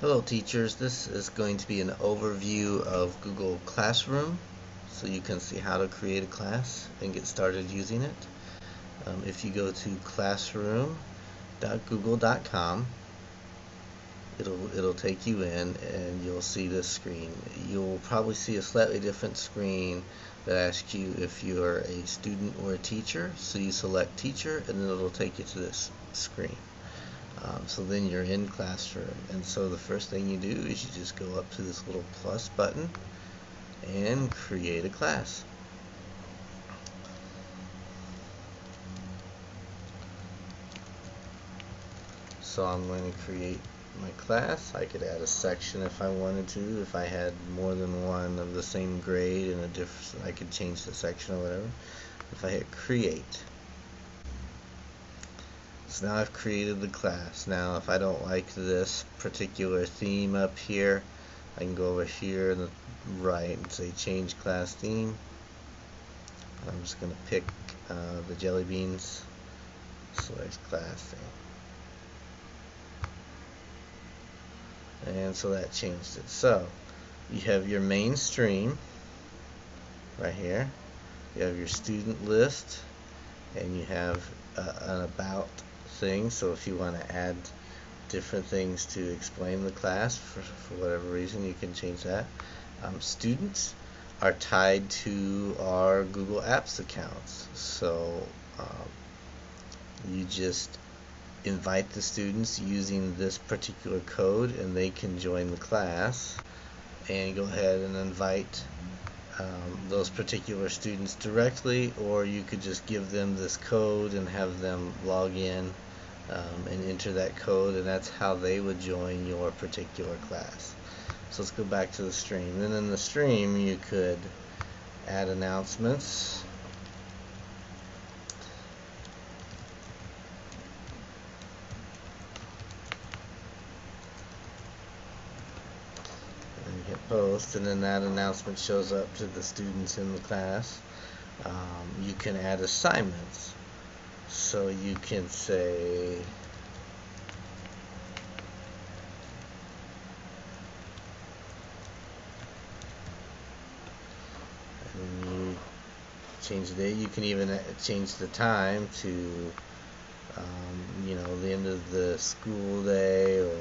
Hello teachers, this is going to be an overview of Google Classroom so you can see how to create a class and get started using it. If you go to classroom.google.com, it'll take you in and you'll see this screen. You'll probably see a slightly different screen that asks you if you're a student or a teacher, so you select teacher and then it'll take you to this screen. So then you're in Classroom, and so the first thing you do is you just go up to this little plus button and create a class. So I'm going to create my class. I could add a section if I wanted to. If I had more than one of the same grade and a different, I could change the section or whatever. If I hit create, so now I've created the class. Now if I don't like this particular theme up here, I can go over here on the right and say change class theme. I'm just going to pick the jelly beans, select class theme. And so that changed it. So you have your main stream right here. You have your student list, and you have an about thing. So if you want to add different things to explain the class for whatever reason, you can change that. Students are tied to our Google Apps accounts, so you just invite the students using this particular code and they can join the class, and go ahead and invite those particular students directly, or you could just give them this code and have them log in and enter that code, and that's how they would join your particular class. So let's go back to the stream. Then in the stream you could add announcements. And you hit post, and then that announcement shows up to the students in the class. You can add assignments. So you can say you change the date. You can even change the time to the end of the school day, or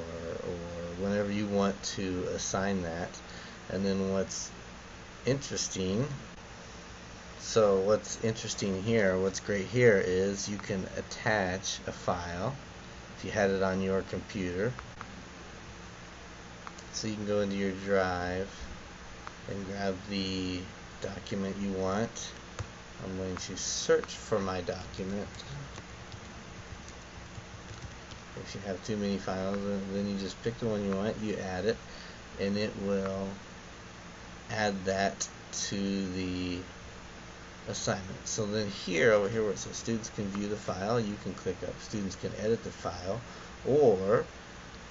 whenever you want to assign that. And then what's interesting here, what's great here is you can attach a file if you had it on your computer. So you can go into your drive and grab the document you want. I'm going to search for my document. If you have too many files, then you just pick the one you want, you add it, and it will add that to the assignment. So then over here where it says students can view the file, you can click up students can edit the file, or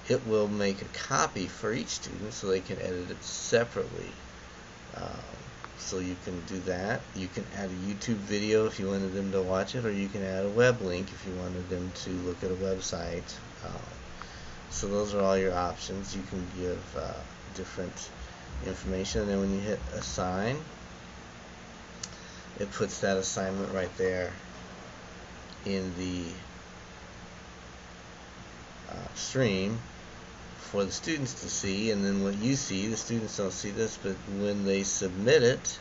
it will make a copy for each student so they can edit it separately. So you can do that. You can add a YouTube video if you wanted them to watch it, or you can add a web link if you wanted them to look at a website. So those are all your options. You can give different information, and then when you hit assign, it puts that assignment right there in the stream for the students to see. And then what you see, the students don't see this, but when they submit it,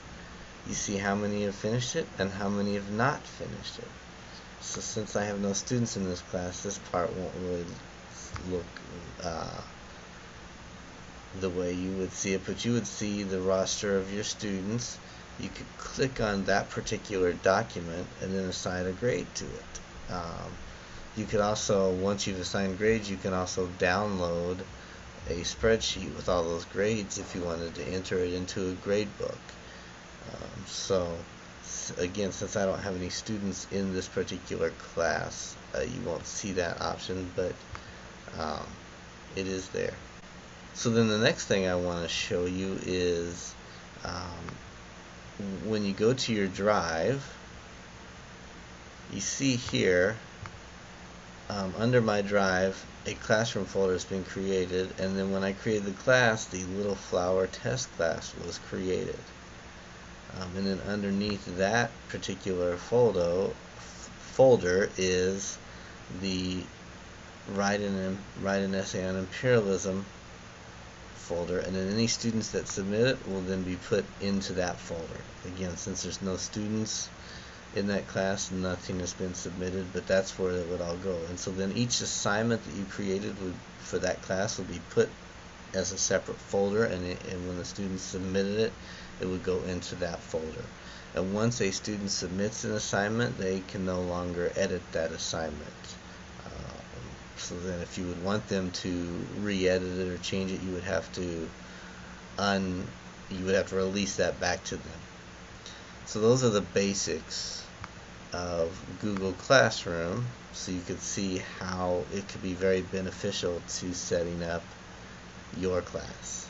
you see how many have finished it and how many have not finished it. So since I have no students in this class, this part won't really look the way you would see it, but you would see the roster of your students. You could click on that particular document and then assign a grade to it. You could also, once you've assigned grades, you can also download a spreadsheet with all those grades if you wanted to enter it into a grade book. So again, since I don't have any students in this particular class, you won't see that option, but it is there. So then the next thing I want to show you is when you go to your drive, you see here under my drive a classroom folder has been created, and then when I created the class, the little flower test class was created. And then underneath that particular folder is the write an essay on imperialism folder, and then any students that submit it will then be put into that folder. Again, since there's no students in that class, nothing has been submitted, but that's where it would all go. And so then each assignment that you created for that class would be put as a separate folder, and when the students submitted it, it would go into that folder. And once a student submits an assignment, they can no longer edit that assignment. So then if you would want them to re-edit it or change it, you would have to release that back to them. So those are the basics of Google Classroom, so you could see how it could be very beneficial to setting up your class.